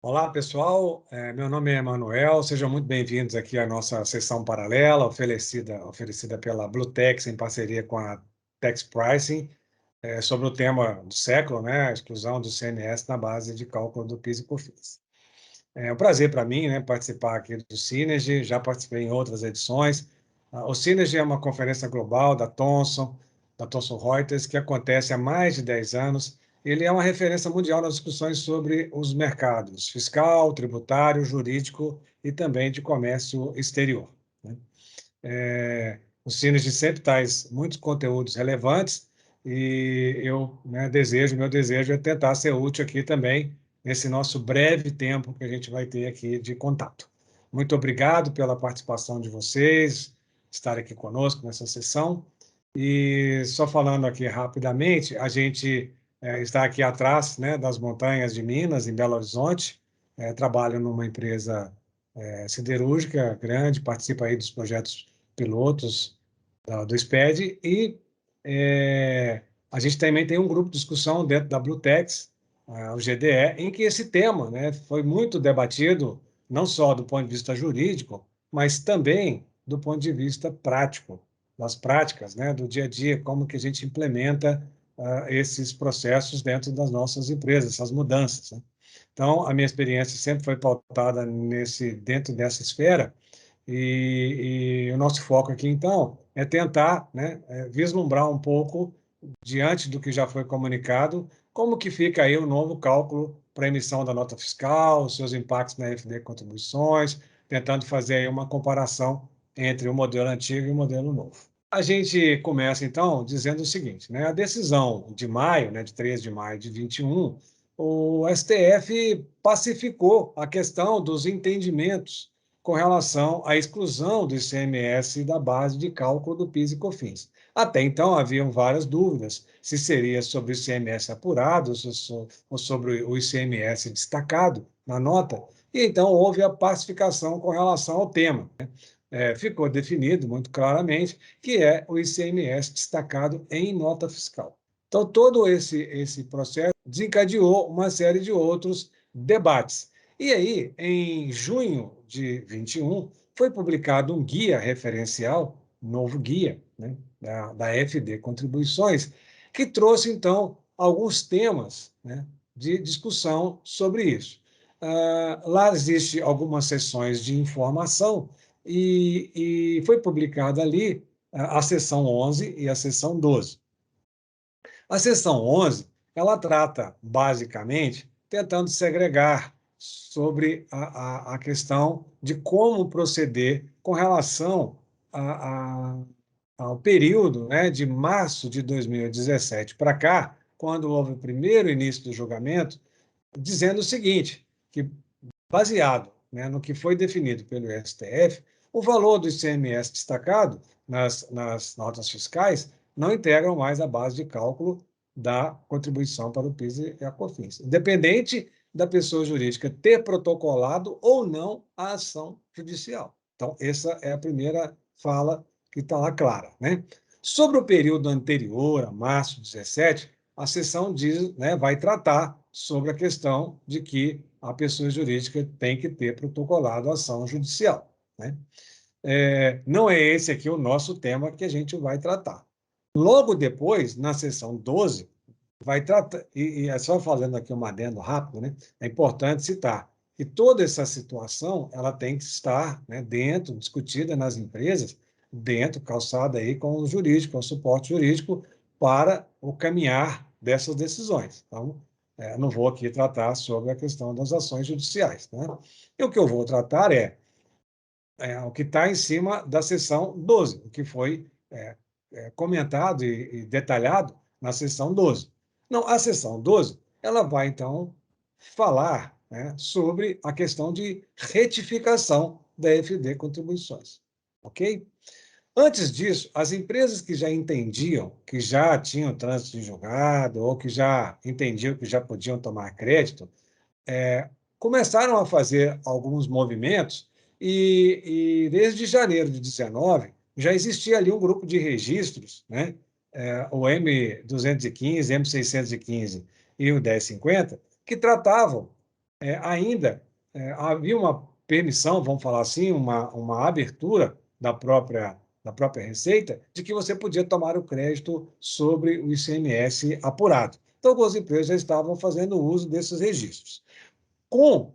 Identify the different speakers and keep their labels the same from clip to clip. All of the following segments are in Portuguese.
Speaker 1: Olá, pessoal. Meu nome é Emanuel. Sejam muito bem-vindos aqui à nossa sessão paralela, oferecida pela Bluetex em parceria com a Tex Pricing, sobre o tema do século, né, a exclusão do CMS na base de cálculo do PIS e COFINS. É um prazer para mim, né, participar aqui do Synergy. Já participei em outras edições. O Synergy é uma conferência global da Thomson Reuters, que acontece há mais de 10 anos. Ele é uma referência mundial nas discussões sobre os mercados fiscal, tributário, jurídico e também de comércio exterior, né? O Synergy sempre traz muitos conteúdos relevantes e meu desejo é tentar ser útil aqui também nesse nosso breve tempo que a gente vai ter aqui de contato. Muito obrigado pela participação de vocês, estar aqui conosco nessa sessão. E só falando aqui rapidamente, a gente está aqui atrás, né, das montanhas de Minas, em Belo Horizonte. Trabalho numa empresa siderúrgica grande, participa aí dos projetos pilotos do SPED e a gente também tem um grupo de discussão dentro da Bluetex, o GDE, em que esse tema, né, foi muito debatido, não só do ponto de vista jurídico, mas também do ponto de vista prático, das práticas, né, do dia a dia, como que a gente implementa esses processos dentro das nossas empresas, essas mudanças, né? Então, a minha experiência sempre foi pautada dentro dessa esfera, e o nosso foco aqui, então, é tentar, né, vislumbrar um pouco, diante do que já foi comunicado, como que fica aí o novo cálculo para emissão da nota fiscal, os seus impactos na FD Contribuições, tentando fazer aí uma comparação entre o modelo antigo e o modelo novo. A gente começa, então, dizendo o seguinte, né, a decisão de maio, né, de 3 de maio de 21, o STF pacificou a questão dos entendimentos com relação à exclusão do ICMS da base de cálculo do PIS e COFINS. Até então, haviam várias dúvidas se seria sobre o ICMS apurado ou sobre o ICMS destacado na nota, e então houve a pacificação com relação ao tema. Ficou definido muito claramente que é o ICMS destacado em nota fiscal. Então, todo esse processo desencadeou uma série de outros debates. E aí, em junho de 21, foi publicado um guia referencial, novo guia, né, da FD Contribuições, que trouxe, então, alguns temas, né, de discussão sobre isso. Lá existe algumas sessões de informação e foi publicada ali a seção 11 e a seção 12. A seção 11, ela trata, basicamente, tentando segregar sobre a questão de como proceder com relação a, a, ao período, né, de março de 2017 para cá, quando houve o primeiro início do julgamento, dizendo o seguinte, que baseado, né, no que foi definido pelo STF, o valor do ICMS destacado nas notas fiscais não integram mais a base de cálculo da contribuição para o PIS e a COFINS, independente da pessoa jurídica ter protocolado ou não a ação judicial. Então, essa é a primeira fala que está lá clara, né? Sobre o período anterior, a março 17, a sessão diz, né, vai tratar sobre a questão de que a pessoa jurídica tem que ter protocolado a ação judicial, né? Não é esse aqui o nosso tema que a gente vai tratar. Logo depois, na sessão 12, vai tratar, e é só fazendo aqui um adendo rápido, né? É importante citar que toda essa situação ela tem que estar, né, dentro, discutida nas empresas, dentro, calçada aí com o jurídico, com o suporte jurídico para o caminhar dessas decisões. Então, não vou aqui tratar sobre a questão das ações judiciais, né? E o que eu vou tratar o que está em cima da seção 12, o que foi comentado e detalhado na seção 12. Não, a seção 12, ela vai, então, falar, né, sobre a questão de retificação da FD Contribuições, ok? Antes disso, as empresas que já entendiam, que já tinham trânsito de julgado, ou que já entendiam que já podiam tomar crédito, começaram a fazer alguns movimentos e desde janeiro de 19 já existia ali um grupo de registros, né? O M215, M615 e o 1050, que tratavam ainda havia uma permissão, vamos falar assim, uma abertura da própria Receita, de que você podia tomar o crédito sobre o ICMS apurado. Então, algumas empresas já estavam fazendo uso desses registros. Com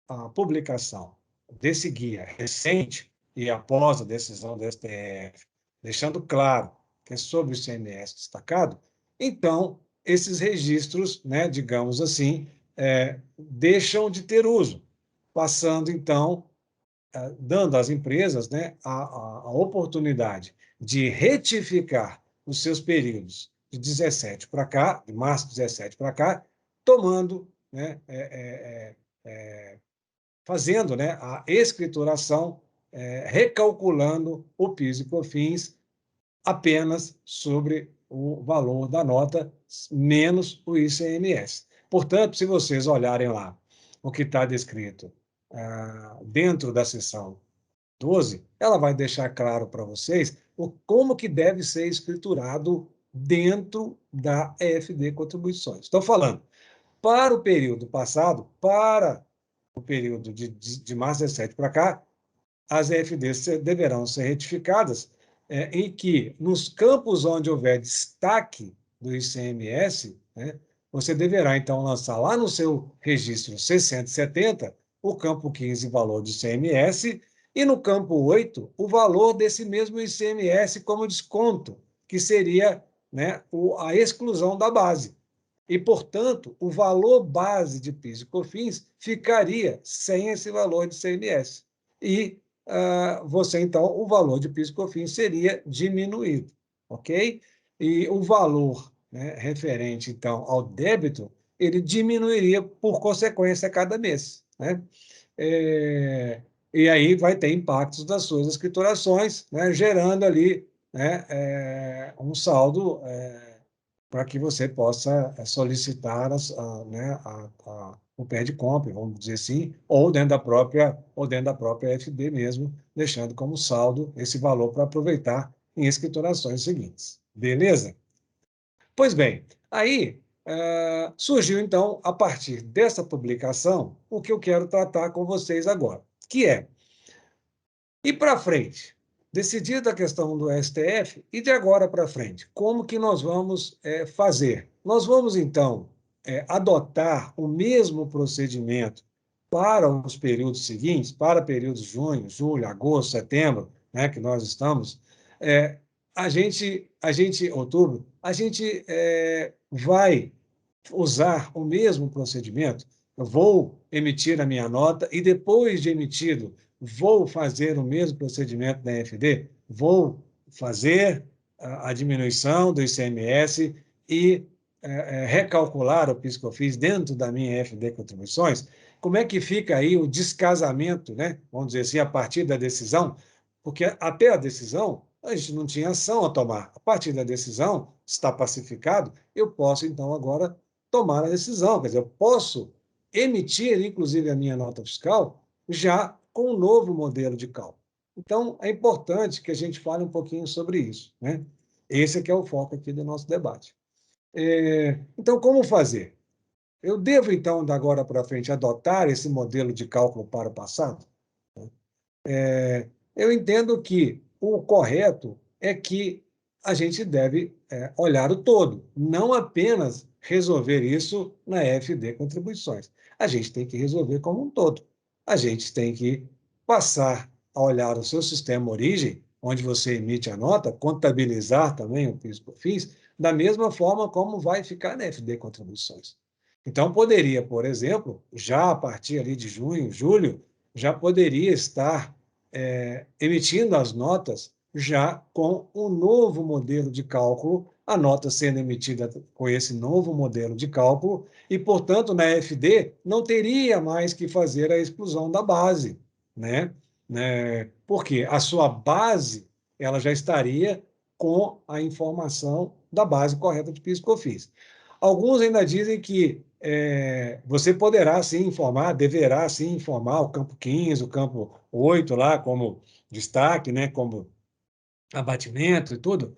Speaker 1: a publicação desse guia recente e após a decisão do STF, deixando claro que é sobre o ICMS destacado, então esses registros, né, digamos assim, deixam de ter uso, passando então, dando às empresas, né, a oportunidade de retificar os seus períodos de 17 para cá, de março de 17 para cá, tomando, né, fazendo, né, a escrituração, recalculando o PIS e COFINS apenas sobre o valor da nota, menos o ICMS. Portanto, se vocês olharem lá o que está descrito dentro da seção 12, ela vai deixar claro para vocês como que deve ser escriturado dentro da EFD Contribuições. Estou falando, para o período passado, para o período de março 17 para cá, as EFDs deverão ser retificadas, em que, nos campos onde houver destaque do ICMS, né, você deverá, então, lançar lá no seu registro 670 o campo 15, valor de ICMS, e no campo 8, o valor desse mesmo ICMS como desconto, que seria, né, a exclusão da base. E, portanto, o valor base de PIS e COFINS ficaria sem esse valor de ICMS. E você, então, o valor de PIS e COFINS seria diminuído, ok? E o valor, né, referente, então, ao débito, ele diminuiria por consequência a cada mês, né? E aí vai ter impactos das suas escriturações, né, gerando ali, né, um saldo para que você possa solicitar né, o pé de compra, vamos dizer assim, ou dentro da própria FD mesmo, deixando como saldo esse valor para aproveitar em escriturações seguintes. Beleza? Pois bem, aí surgiu então, a partir dessa publicação, o que eu quero tratar com vocês agora, que é e para frente, decidida a questão do STF, e de agora para frente, como que nós vamos fazer? Nós vamos, então, adotar o mesmo procedimento para os períodos seguintes, para períodos junho, julho, agosto, setembro, né, que nós estamos, outubro, a gente vai usar o mesmo procedimento. Eu vou emitir a minha nota e, depois de emitido, vou fazer o mesmo procedimento da FD, vou fazer a diminuição do ICMS e recalcular o PIS que eu fiz dentro da minha FD Contribuições. Como é que fica aí o descasamento, né? Vamos dizer assim, a partir da decisão? Porque até a decisão, a gente não tinha ação a tomar. A partir da decisão, está pacificado, eu posso, então, agora tomar a decisão. Quer dizer, eu posso emitir, inclusive, a minha nota fiscal já com um novo modelo de cálculo. Então, é importante que a gente fale um pouquinho sobre isso, né? Esse aqui é o foco aqui do nosso debate. Então, como fazer? Eu devo, então, de agora para frente, adotar esse modelo de cálculo para o passado? Eu entendo que o correto é que a gente deve olhar o todo, não apenas resolver isso na FD Contribuições. A gente tem que resolver como um todo. A gente tem que passar a olhar o seu sistema origem, onde você emite a nota, contabilizar também o PIS e COFINS, da mesma forma como vai ficar na FD Contribuições. Então, poderia, por exemplo, já a partir ali de junho, julho, já poderia estar emitindo as notas já com um novo modelo de cálculo, a nota sendo emitida com esse novo modelo de cálculo, e, portanto, na FD não teria mais que fazer a exclusão da base, né? Porque a sua base ela já estaria com a informação da base correta de PIS e COFINS. Alguns ainda dizem que você poderá sim informar, deverá sim informar o campo 15, o campo 8 lá como destaque, né, como abatimento e tudo,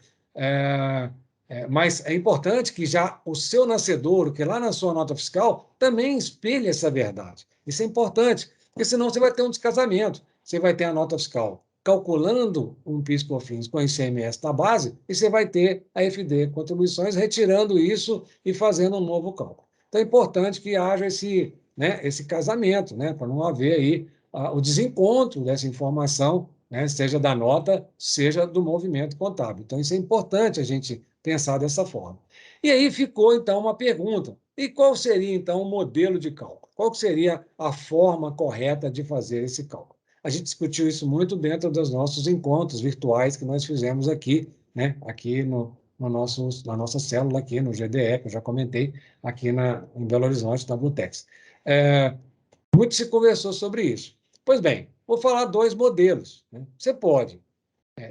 Speaker 1: Mas é importante que já o seu nascedouro, que lá na sua nota fiscal, também espelhe essa verdade. Isso é importante, porque senão você vai ter um descasamento. Você vai ter a nota fiscal calculando um PIS/COFINS com ICMS na base, e você vai ter a FD, contribuições, retirando isso e fazendo um novo cálculo. Então é importante que haja esse casamento, né, para não haver aí o desencontro dessa informação, né, seja da nota, seja do movimento contábil. Então, isso é importante a gente pensar dessa forma. E aí ficou, então, uma pergunta. E qual seria, então, o modelo de cálculo? Qual seria a forma correta de fazer esse cálculo? A gente discutiu isso muito dentro dos nossos encontros virtuais que nós fizemos aqui, né, aqui na nossa célula, aqui no GDE, que eu já comentei, aqui em Belo Horizonte, na Blutex. Muito se conversou sobre isso. Pois bem, vou falar dois modelos, né? Você pode,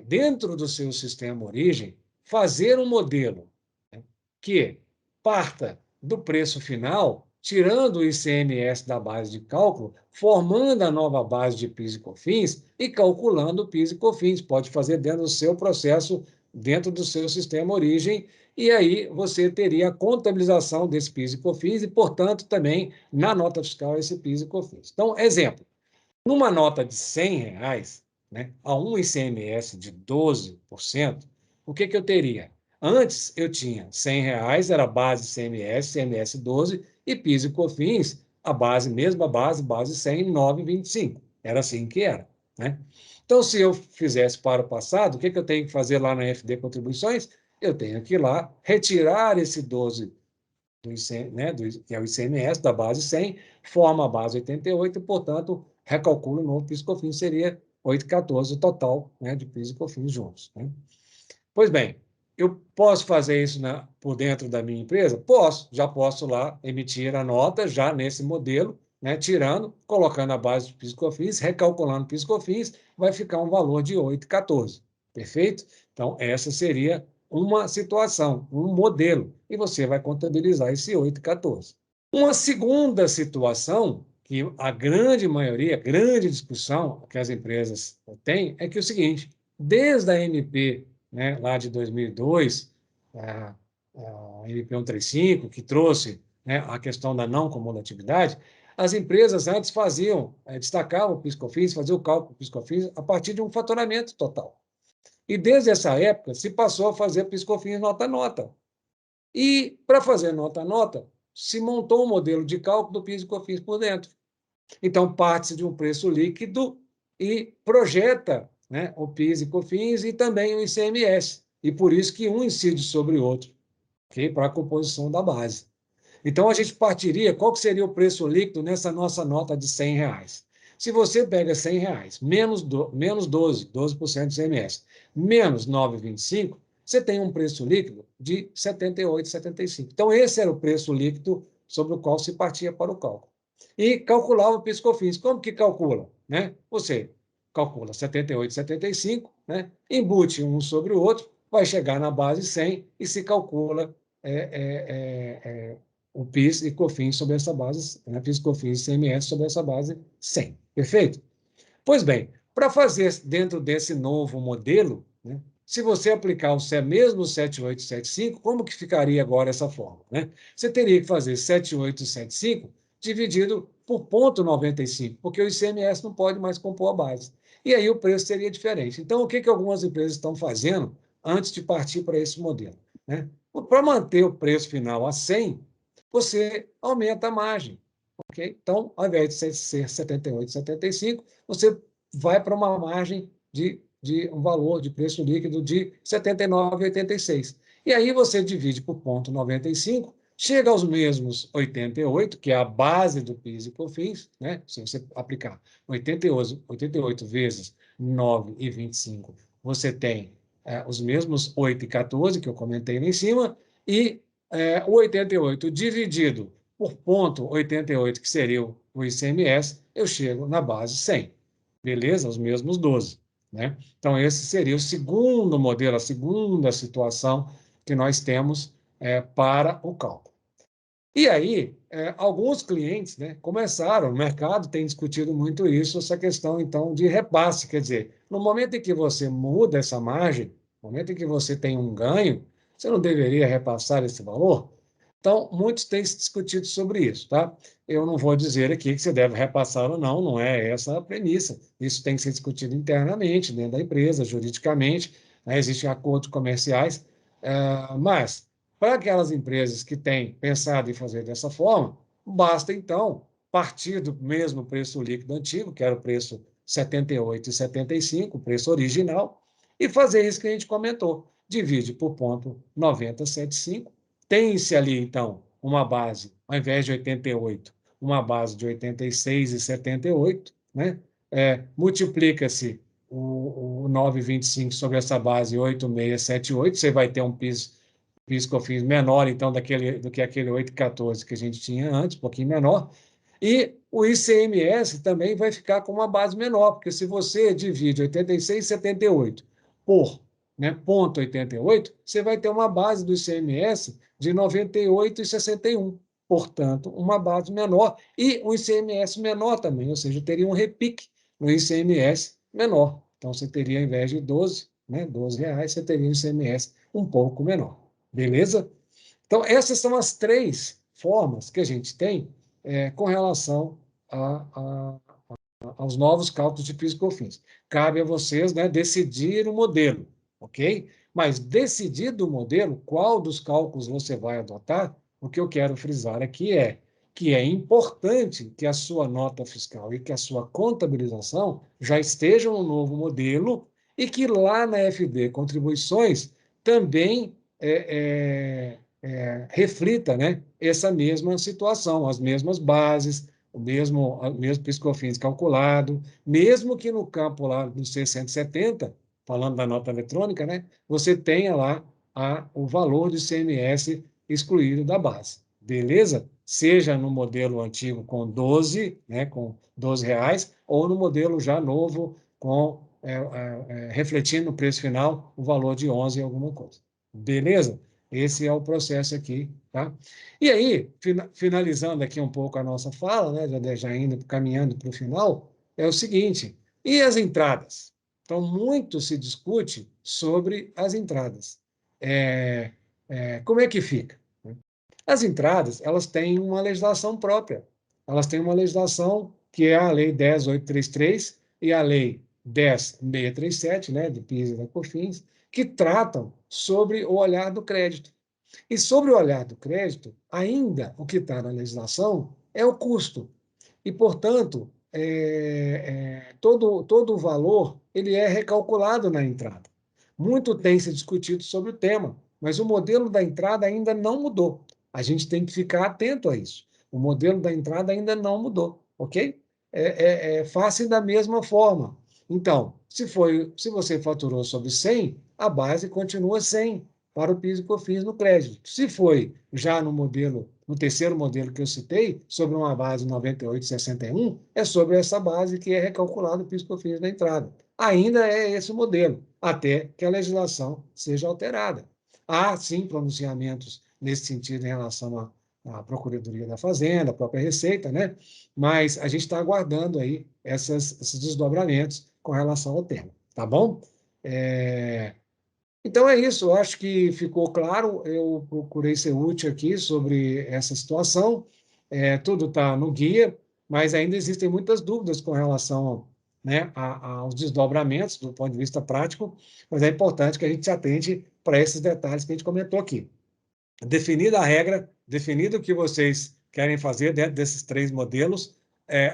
Speaker 1: dentro do seu sistema origem, fazer um modelo, né, que parta do preço final, tirando o ICMS da base de cálculo, formando a nova base de PIS e COFINS e calculando o PIS e COFINS. Pode fazer dentro do seu processo, dentro do seu sistema origem, e aí você teria a contabilização desse PIS e COFINS e, portanto, também na nota fiscal esse PIS e COFINS. Então, exemplo, numa nota de R$ 100, né, a um ICMS de 12%, o que eu teria? Antes eu tinha R$ 100, era base ICMS, ICMS 12, e PIS e COFINS, a base, mesma base 100, 9,25. Era assim que era, né? Então, se eu fizesse para o passado, o que eu tenho que fazer lá na FD Contribuições? Eu tenho que ir lá, retirar esse 12 que é o ICMS da base 100, forma a base 88 e, portanto, recalculo o novo PIS/COFINS, seria 8,14 o total, né, de PIS e COFINS juntos, né? Pois bem, eu posso fazer isso por dentro da minha empresa? Posso, já posso lá emitir a nota já nesse modelo, né, tirando, colocando a base de PIS/COFINS, recalculando PIS/COFINS, vai ficar um valor de 8,14. Perfeito? Então, essa seria uma situação, um modelo, e você vai contabilizar esse 8,14. Uma segunda situação, que a grande maioria, a grande discussão que as empresas têm, é que é o seguinte: desde a MP, né, lá de 2002, a MP 135, que trouxe, né, a questão da não cumulatividade, as empresas antes destacavam o PIS/COFINS, faziam o cálculo do PIS/COFINS a partir de um faturamento total. E desde essa época se passou a fazer PIS/COFINS nota-nota. E, para fazer nota-nota, se montou um modelo de cálculo do PIS e COFINS por dentro. Então, parte-se de um preço líquido e projeta, né, o PIS e COFINS e também o ICMS. E por isso que um incide sobre o outro, okay, para a composição da base. Então, a gente partiria, qual que seria o preço líquido nessa nossa nota de R$ 100? Se você pega R$ 100, menos 12% de ICMS, menos 9,25, você tem um preço líquido de R$ 78,75. Então, esse era o preço líquido sobre o qual se partia para o cálculo. E calculava o PIS/COFINS. Como que calcula? Né? Você calcula 78,75, né? Embute um sobre o outro, vai chegar na base 100 e se calcula o PIS e COFINS sobre essa base, né? PIS, COFINS e ICMS sobre essa base 100. Perfeito? Pois bem, para fazer dentro desse novo modelo, né, se você aplicar mesmo o 7875, como que ficaria agora essa forma? Né? Você teria que fazer 7875 dividido por 0,95, porque o ICMS não pode mais compor a base. E aí o preço seria diferente. Então, o que algumas empresas estão fazendo antes de partir para esse modelo? Né? Para manter o preço final a 100, você aumenta a margem. Okay? Então, ao invés de ser 78,75, você vai para uma margem de um valor de preço líquido de 79,86. E aí você divide por 0,95, chega aos mesmos 88, que é a base do PIS e COFINS, né? Se você aplicar 88 vezes 9,25, você tem os mesmos 8,14 que eu comentei lá em cima, e o 88 dividido por 0,88, que seria o ICMS, eu chego na base 100. Beleza? Os mesmos 12. Né? Então, esse seria o segundo modelo, a segunda situação que nós temos para o cálculo. E aí, alguns clientes, né, começaram, o mercado tem discutido muito isso, essa questão, então, de repasse. Quer dizer, no momento em que você muda essa margem, no momento em que você tem um ganho, você não deveria repassar esse valor? Então, muitos têm se discutido sobre isso, tá? Eu não vou dizer aqui que você deve repassar ou não, não é essa a premissa. Isso tem que ser discutido internamente, dentro da empresa, juridicamente, né? Existem acordos comerciais, mas para aquelas empresas que têm pensado em fazer dessa forma, basta, então, partir do mesmo preço líquido antigo, que era o preço R$ 78,75, o preço original, e fazer isso que a gente comentou. Divide por ponto 9075. Tem-se ali, então, uma base, ao invés de 88, uma base de 86,78, né? Multiplica-se o 9,25 sobre essa base 8,678, você vai ter um PIS/COFINS menor, então, do que aquele 8,14 que a gente tinha antes, um pouquinho menor, e o ICMS também vai ficar com uma base menor, porque se você divide 86,78 por, né, 0,88, você vai ter uma base do ICMS de 98,61. Portanto, uma base menor e um ICMS menor também, ou seja, teria um repique no ICMS menor. Então, você teria, ao invés de 12, né, R$ 12, você teria um ICMS um pouco menor. Beleza? Então, essas são as três formas que a gente tem com relação aos novos cálculos de PIS e COFINS. Cabe a vocês, né, decidir o modelo, ok? Mas decidido o modelo, qual dos cálculos você vai adotar, o que eu quero frisar aqui é que é importante que a sua nota fiscal e que a sua contabilização já estejam no novo modelo e que lá na FD Contribuições também reflita, né, essa mesma situação, as mesmas bases, o mesmo PIS/COFINS calculado, mesmo que no campo lá do C170, falando da nota eletrônica, né, você tenha lá o valor do ICMS excluído da base. Beleza? Seja no modelo antigo com 12, né, com R$ 12, ou no modelo já novo com refletindo no preço final o valor de 11 alguma coisa. Beleza? Esse é o processo aqui, tá? E aí, finalizando aqui um pouco a nossa fala, né, já indo caminhando para o final, é o seguinte: e as entradas? Então, muito se discute sobre as entradas. Como é que fica? As entradas, elas têm uma legislação própria. Elas têm uma legislação que é a Lei 10.833 e a Lei 10.637, né, do PIS e da COFINS, que tratam sobre o olhar do crédito. E sobre o olhar do crédito, ainda o que está na legislação é o custo. E, portanto, todo o valor ele é recalculado na entrada. Muito tem se discutido sobre o tema, mas o modelo da entrada ainda não mudou. A gente tem que ficar atento a isso. O modelo da entrada ainda não mudou, ok? Faça da mesma forma. Então, se você faturou sobre 100, a base continua 100 para o PIS e COFINS no crédito. Se foi já no terceiro modelo que eu citei, sobre uma base 98,61, é sobre essa base que é recalculado o PIS e COFINS na entrada. Ainda é esse o modelo, até que a legislação seja alterada. Há, sim, pronunciamentos nesse sentido em relação à Procuradoria da Fazenda, a própria Receita, né? Mas a gente está aguardando aí esses desdobramentos com relação ao tema, tá bom? Então é isso, eu acho que ficou claro, eu procurei ser útil aqui sobre essa situação, tudo está no guia, mas ainda existem muitas dúvidas com relação, né, aos desdobramentos do ponto de vista prático, mas é importante que a gente se atente para esses detalhes que a gente comentou aqui. Definida a regra, definido o que vocês querem fazer dentro desses três modelos,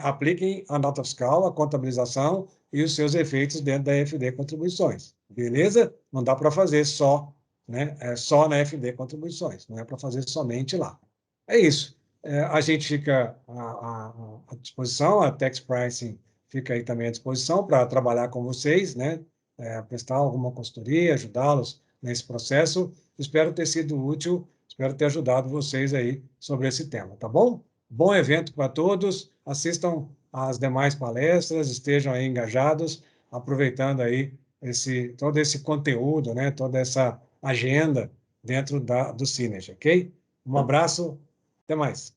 Speaker 1: apliquem a nota fiscal, a contabilização e os seus efeitos dentro da FD Contribuições. Beleza? Não dá para fazer só, né, só na FD Contribuições, não é para fazer somente lá. É isso. A gente fica à disposição, a Tax Pricing fica aí também à disposição para trabalhar com vocês, né, prestar alguma consultoria, ajudá-los nesse processo. Espero ter sido útil, espero ter ajudado vocês aí sobre esse tema, tá bom? Bom evento para todos, assistam às demais palestras, estejam aí engajados, aproveitando aí todo esse conteúdo, né, toda essa agenda dentro do Synergy, ok? Um abraço, até mais.